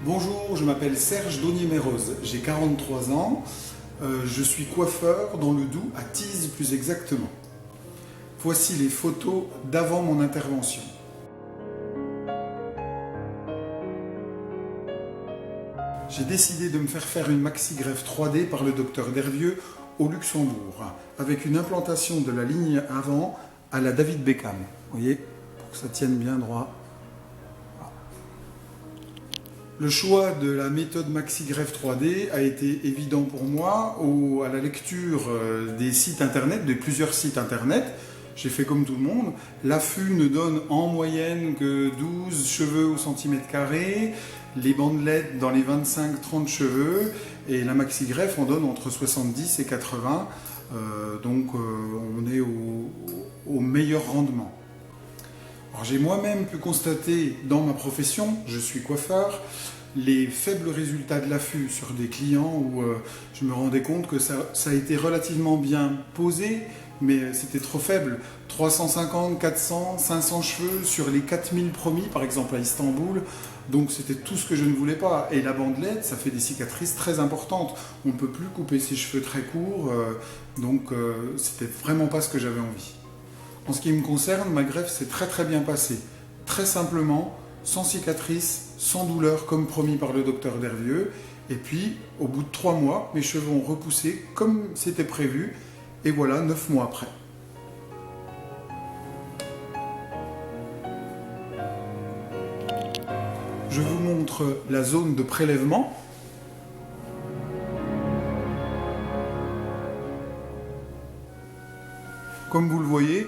Bonjour, je m'appelle Serge Daunier-Mérose, j'ai 43 ans, je suis coiffeur dans le Doubs, à Thise plus exactement. Voici les photos d'avant mon intervention. J'ai décidé de me faire une maxi-greffe 3D par le docteur Dervieux au Luxembourg, avec une implantation de la ligne avant à la David Beckham. Vous voyez, pour que ça tienne bien droit. Le choix de la méthode maxi-greffe 3D a été évident pour moi à la lecture des sites internet, de plusieurs sites internet. J'ai fait comme tout le monde. L'affût ne donne en moyenne que 12 cheveux au centimètre carré, les bandelettes dans les 25-30 cheveux, et la maxi-greffe en donne entre 70 et 80. Donc on est au meilleur rendement. J'ai moi-même pu constater dans ma profession, je suis coiffeur, les faibles résultats de l'affût sur des clients où je me rendais compte que ça a été relativement bien posé, mais c'était trop faible. 350, 400, 500 cheveux sur les 4000 promis, par exemple à Istanbul, donc c'était tout ce que je ne voulais pas. Et la bandelette, ça fait des cicatrices très importantes. On ne peut plus couper ses cheveux très courts, donc c'était vraiment pas ce que j'avais envie. En ce qui me concerne, ma greffe s'est très bien passée. Très simplement, sans cicatrice, sans douleur, comme promis par le docteur Dervieux. Et puis, au bout de 3 mois, mes cheveux ont repoussé comme c'était prévu. Et voilà, 9 mois après. Je vous montre la zone de prélèvement. Comme vous le voyez,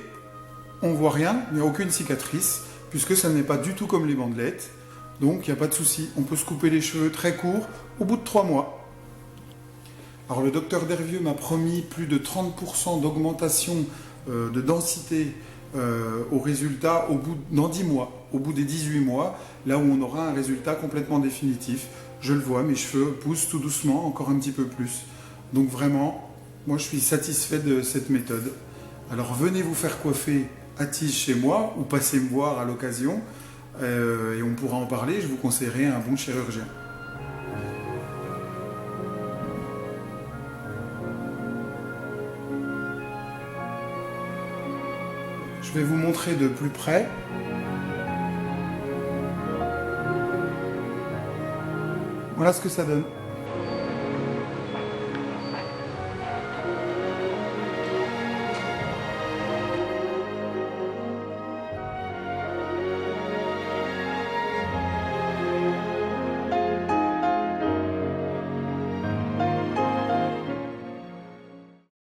on ne voit rien, il n'y a aucune cicatrice, puisque ça n'est pas du tout comme les bandelettes. Donc il n'y a pas de souci, on peut se couper les cheveux très courts au bout de 3 mois. Alors le docteur Dervieux m'a promis plus de 30% d'augmentation de densité au résultat dans 10 mois, au bout des 18 mois, là où on aura un résultat complètement définitif. Je le vois, mes cheveux poussent tout doucement, encore un petit peu plus. Donc vraiment, moi je suis satisfait de cette méthode. Alors venez vous faire coiffer à Thise chez moi ou passez me voir à l'occasion et on pourra en parler, je vous conseillerai un bon chirurgien. Je vais vous montrer de plus près. Voilà ce que ça donne.